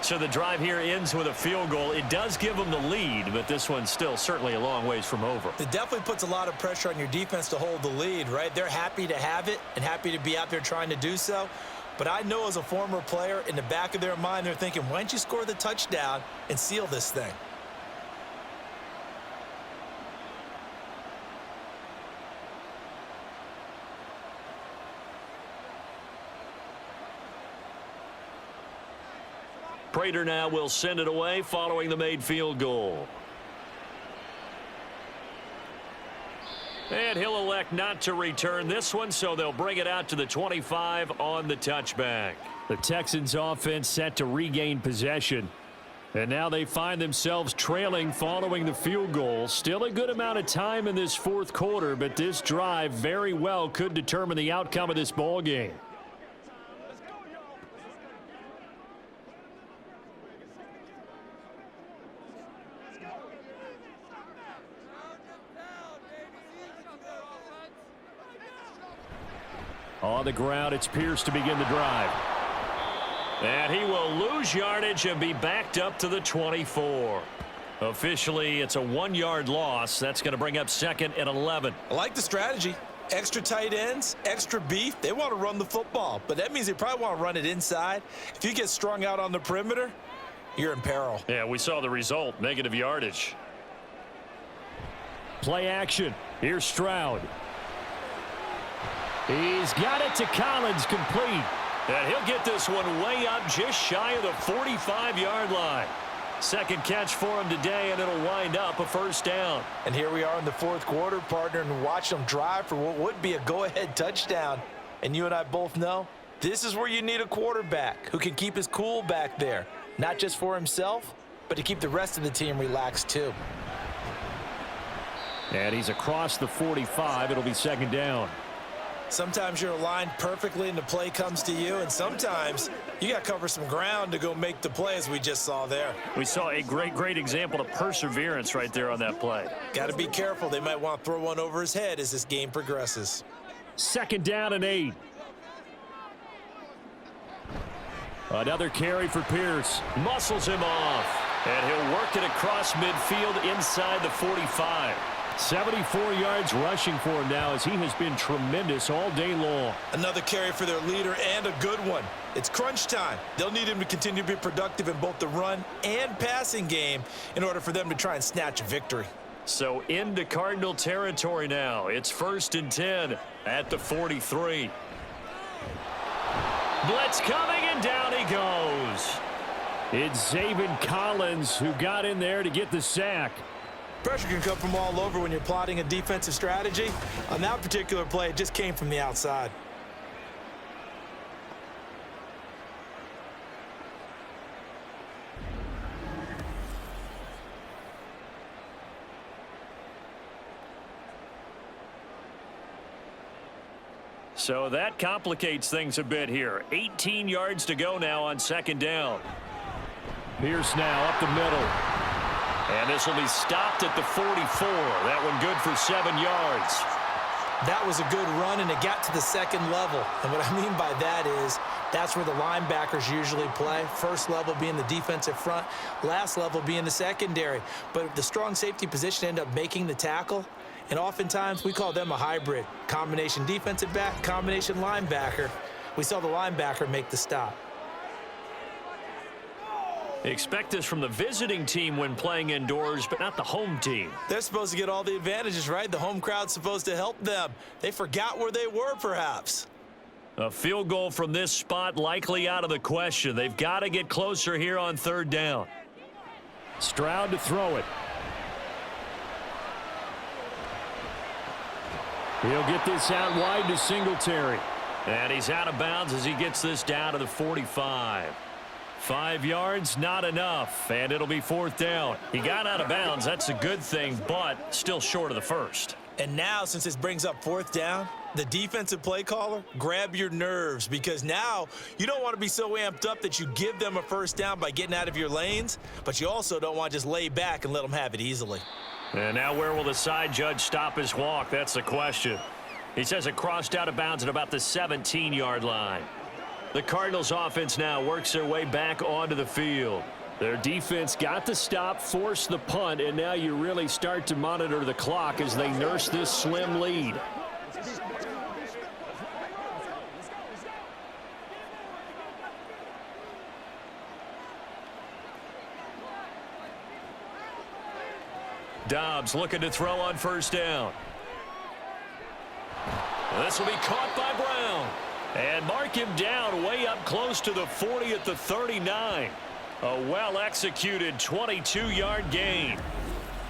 So the drive here ends with a field goal. It does give them the lead, but this one's still certainly a long ways from over. It definitely puts a lot of pressure on your defense to hold the lead, right? They're happy to have it and happy to be out there trying to do so. But I know as a former player, in the back of their mind, they're thinking, why don't you score the touchdown and seal this thing? Prater now will send it away following the made field goal. And he'll elect not to return this one, so they'll bring it out to the 25 on the touchback. The Texans offense set to regain possession. And now they find themselves trailing following the field goal. Still a good amount of time in this 4th quarter, but this drive very well could determine the outcome of this ball game. On the ground, it's Pierce to begin the drive. And he will lose yardage and be backed up to the 24. Officially, it's a 1-yard loss. That's going to bring up 2nd and 11. I like the strategy. Extra tight ends, extra beef. They want to run the football, but that means they probably want to run it inside. If you get strung out on the perimeter, you're in peril. Yeah, we saw the result, negative yardage. Play action. Here's Stroud. He's got it to Collins, complete. And he'll get this one way up just shy of the 45-yard line. Second catch for him today, and it'll wind up a first down. And here we are in the 4th quarter, partner, and watch them drive for what would be a go-ahead touchdown. And you and I both know this is where you need a quarterback who can keep his cool back there, not just for himself, but to keep the rest of the team relaxed too. And he's across the 45. It'll be 2nd down. Sometimes you're aligned perfectly and the play comes to you, and sometimes you got to cover some ground to go make the play, as we just saw there. We saw a great example of perseverance right there on that play. Got to be careful. They might want to throw one over his head as this game progresses. 2nd down and 8. Another carry for Pierce. Muscles him off, and he'll work it across midfield inside the 45. 74 yards rushing for him now, as he has been tremendous all day long. Another carry for their leader, and a good one. It's crunch time. They'll need him to continue to be productive in both the run and passing game in order for them to try and snatch a victory. So into Cardinal territory now. It's 1st and 10 at the 43. Blitz coming, and down he goes. It's Zaven Collins who got in there to get the sack. Pressure can come from all over when you're plotting a defensive strategy. On that particular play, it just came from the outside. So that complicates things a bit here. 18 yards to go now on second down. Pierce now up the middle. And this will be stopped at the 44. That one good for 7 yards. That was a good run, and it got to the second level. And what I mean by that is that's where the linebackers usually play. First level being the defensive front, last level being the secondary. But the strong safety position ended up making the tackle. And oftentimes we call them a hybrid. Combination defensive back, combination linebacker. We saw the linebacker make the stop. Expect this from the visiting team when playing indoors, but not the home team. They're supposed to get all the advantages, right? The home crowd's supposed to help them. They forgot where they were, perhaps. A field goal from this spot likely out of the question. They've got to get closer here on third down. Stroud to throw it. He'll get this out wide to Singletary. And he's out of bounds as he gets this down to the 45. 5 yards, not enough, and it'll be fourth down. He got out of bounds. That's a good thing, but still short of the first. And now, since this brings up fourth down, the defensive play caller, grab your nerves, because now you don't want to be so amped up that you give them a first down by getting out of your lanes, but you also don't want to just lay back and let them have it easily. And now where will the side judge stop his walk? That's the question. He says it crossed out of bounds at about the 17-yard line. The Cardinals offense now works their way back onto the field. Their defense got the stop, forced the punt, and now you really start to monitor the clock as they nurse this slim lead. Dobbs looking to throw on first down. This will be caught by Brown. And mark him down way up close to the 40 at the 39. A well-executed 22-yard gain.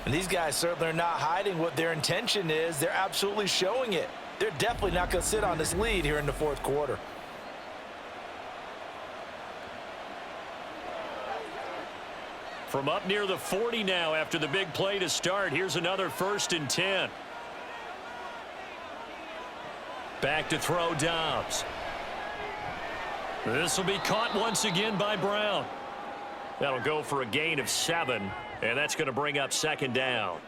And these guys certainly are not hiding what their intention is. They're absolutely showing it. They're definitely not going to sit on this lead here in the fourth quarter. From up near the 40 now after the big play to start. Here's another 1st and 10. Back to throw Dobbs. This will be caught once again by Brown. That'll go for a gain of 7, and that's going to bring up second down.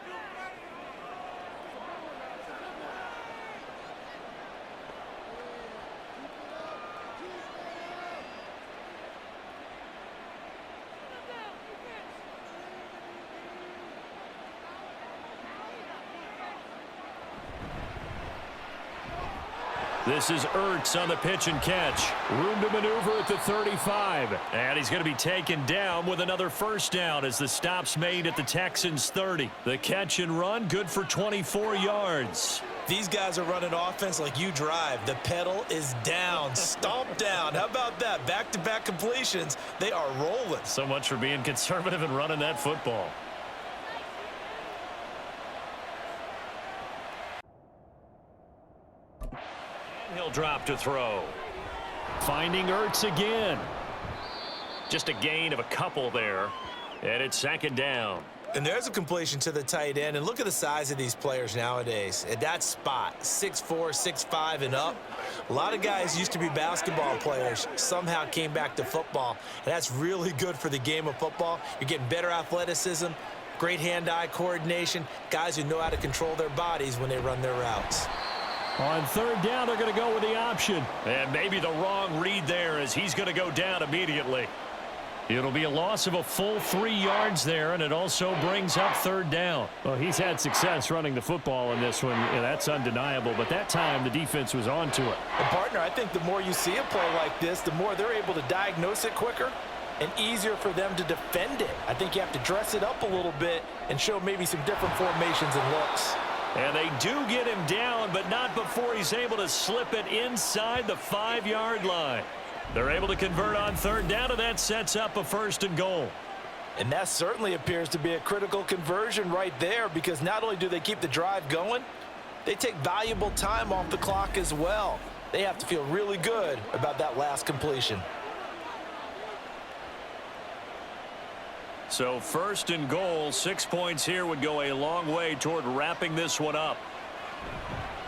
This is Ertz on the pitch and catch. Room to maneuver at the 35. And he's going to be taken down with another first down as the stop's made at the Texans 30. The catch and run good for 24 yards. These guys are running offense like you drive. The pedal is down, stomp down. How about that? Back-to-back completions. They are rolling. So much for being conservative and running that football. He'll drop to throw. Finding Ertz again. Just a gain of a couple there. And it's second down. And there's a completion to the tight end. And look at the size of these players nowadays. At that spot, 6'4", 6'5", and up. A lot of guys used to be basketball players, somehow came back to football. And that's really good for the game of football. You're getting better athleticism, great hand-eye coordination, guys who know how to control their bodies when they run their routes. On third down, they're going to go with the option. And maybe the wrong read there as he's going to go down immediately. It'll be a loss of a full 3 yards there, and it also brings up third down. Well, he's had success running the football in this one, and that's undeniable. But that time, the defense was on to it. And, partner, I think the more you see a play like this, the more they're able to diagnose it quicker and easier for them to defend it. I think you have to dress it up a little bit and show maybe some different formations and looks. And they do get him down, but not before he's able to slip it inside the 5-yard line. They're able to convert on third down, and that sets up a 1st and goal. And that certainly appears to be a critical conversion right there, because not only do they keep the drive going, they take valuable time off the clock as well. They have to feel really good about that last completion. So 1st and goal, 6 points here would go a long way toward wrapping this one up.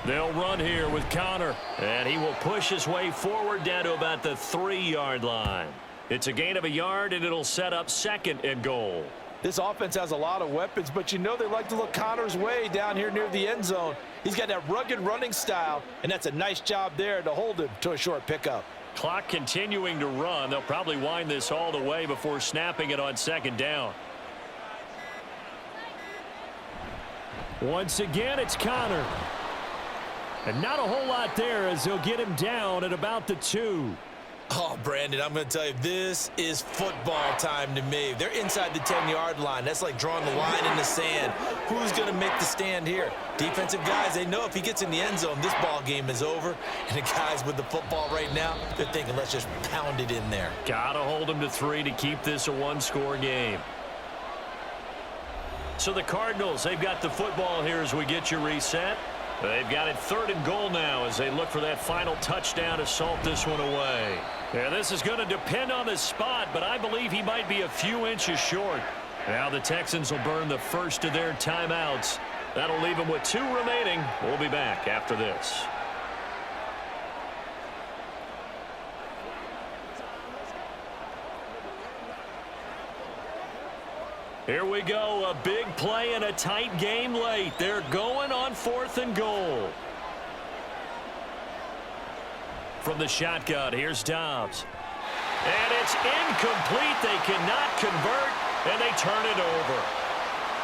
They'll run here with Connor, and he will push his way forward down to about the 3-yard line. It's a gain of a yard, and it'll set up 2nd and goal. This offense has a lot of weapons, but you know they like to look Connor's way down here near the end zone. He's got that rugged running style, and that's a nice job there to hold him to a short pickup. Clock continuing to run. They'll probably wind this all the way before snapping it on 2nd down. Once again, it's Connor. And not a whole lot there as he'll get him down at about the 2. Oh, Brandon, I'm going to tell you, this is football time to me. They're inside the 10-yard line. That's like drawing the line in the sand. Who's going to make the stand here? Defensive guys, they know if he gets in the end zone, this ball game is over. And the guys with the football right now, they're thinking, let's just pound it in there. Gotta hold him to 3 to keep this a 1-score game. So the Cardinals, they've got the football here as we get you reset. They've got it 3rd and goal now as they look for that final touchdown to salt this one away. Yeah, this is going to depend on the spot, but I believe he might be a few inches short. Now the Texans will burn the first of their timeouts. That'll leave them with 2 remaining. We'll be back after this. Here we go, a big play and a tight game late. They're going on 4th and goal. From the shotgun, here's Dobbs. And it's incomplete. They cannot convert, and they turn it over.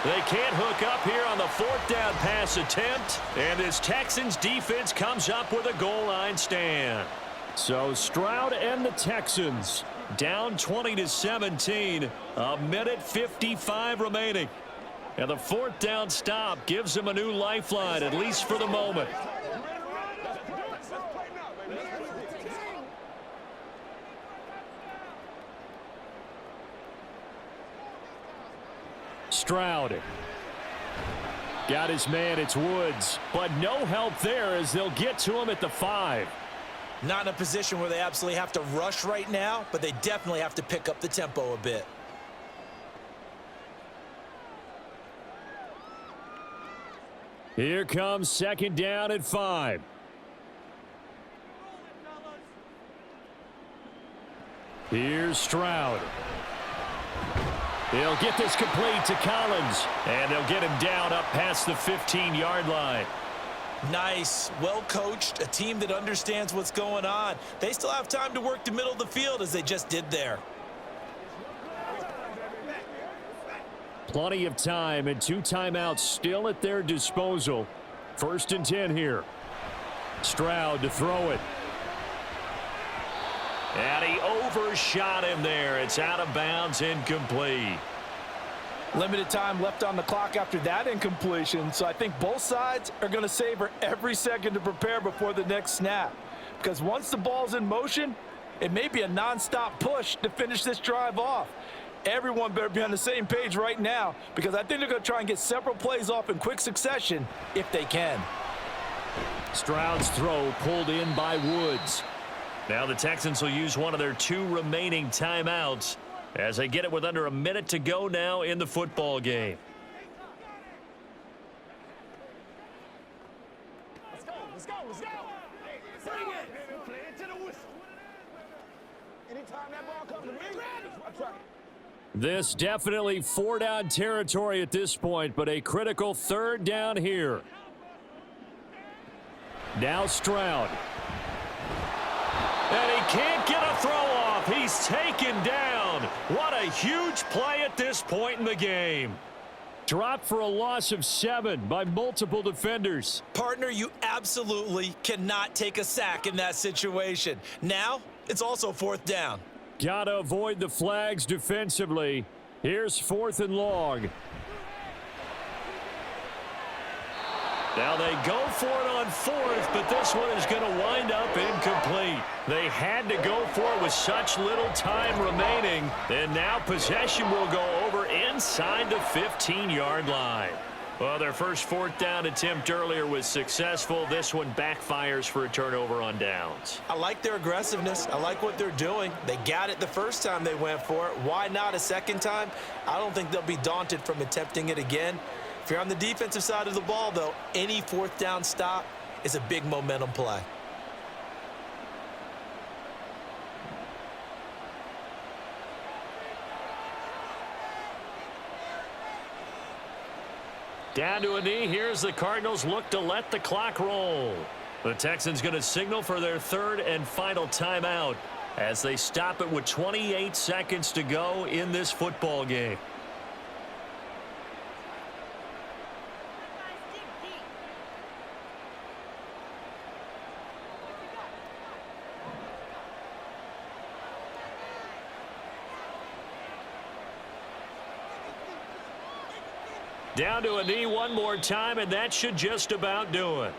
They can't hook up here on the 4th down pass attempt, and this Texans defense comes up with a goal line stand. So Stroud and the Texans down 20-17, a minute 55 remaining. And the 4th down stop gives them a new lifeline, at least for the moment. Stroud. Got his man, it's Woods. But no help there as they'll get to him at the 5. Not in a position where they absolutely have to rush right now, but they definitely have to pick up the tempo a bit. Here comes 2nd down at 5. Here's Stroud. He'll get this complete to Collins. And they'll get him down up past the 15-yard line. Nice, well coached, a team that understands what's going on. They still have time to work the middle of the field as they just did there. Plenty of time and 2 timeouts still at their disposal. 1st and 10 here. Stroud to throw it. And he overshot him there. It's out of bounds, incomplete. Limited time left on the clock after that incompletion, so I think both sides are going to savor every second to prepare before the next snap. Because once the ball's in motion, it may be a nonstop push to finish this drive off. Everyone better be on the same page right now, because I think they're going to try and get several plays off in quick succession if they can. Stroud's throw pulled in by Woods. Now the Texans will use one of their 2 remaining timeouts as they get it with under a minute to go now in the football game. Let's go, let's go, let's go. Bring it. Play it to the whistle. Anytime that ball comes to me, I try it. This definitely 4-down territory at this point, but a critical 3rd down here. Now Stroud. And he can't get a throw off. He's taken down. What a huge play at this point in the game. Dropped for a loss of 7 by multiple defenders. Partner, you absolutely cannot take a sack in that situation. Now, it's also 4th down. Gotta avoid the flags defensively. Here's 4th and long. Now they go for it on 4th, but this one is going to wind up incomplete. They had to go for it with such little time remaining, and now possession will go over inside the 15-yard line. Well, their first 4th down attempt earlier was successful. This one backfires for a turnover on downs. I like their aggressiveness. I like what they're doing. They got it the first time they went for it. Why not a second time? I don't think they'll be daunted from attempting it again. If you're on the defensive side of the ball, though, any 4th down stop is a big momentum play. Down to a knee. Here's the Cardinals look to let the clock roll. The Texans going to signal for their third and final timeout as they stop it with 28 seconds to go in this football game. Down to a knee one more time, and that should just about do it.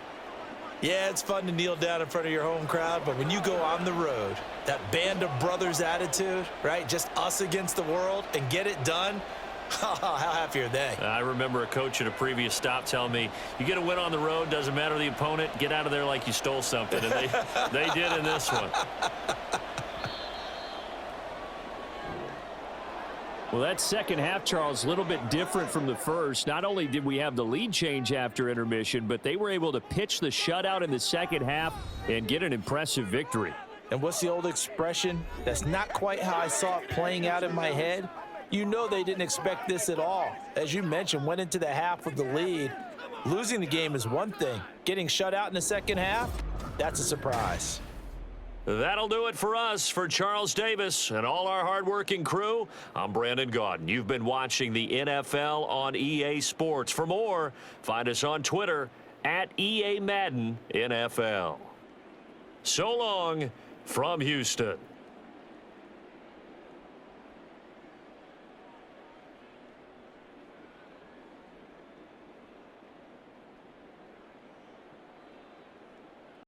Yeah, it's fun to kneel down in front of your home crowd, but when you go on the road, that band of brothers attitude, right? Just us against the world and get it done. How happy are they? I remember a coach at a previous stop telling me, you get a win on the road, doesn't matter the opponent, get out of there like you stole something. And they did in this one. Well, that second half, Charles, a little bit different from the first. Not only did we have the lead change after intermission, but they were able to pitch the shutout in the second half and get an impressive victory. And what's the old expression? That's not quite how I saw it playing out in my head. You know they didn't expect this at all. As you mentioned, went into the half with the lead. Losing the game is one thing. Getting shut out in the second half, that's a surprise. That'll do it for us. For Charles Davis and all our hardworking crew, I'm Brandon Gaudin. You've been watching the NFL on EA Sports. For more, find us on Twitter at EA Madden NFL. So long from Houston.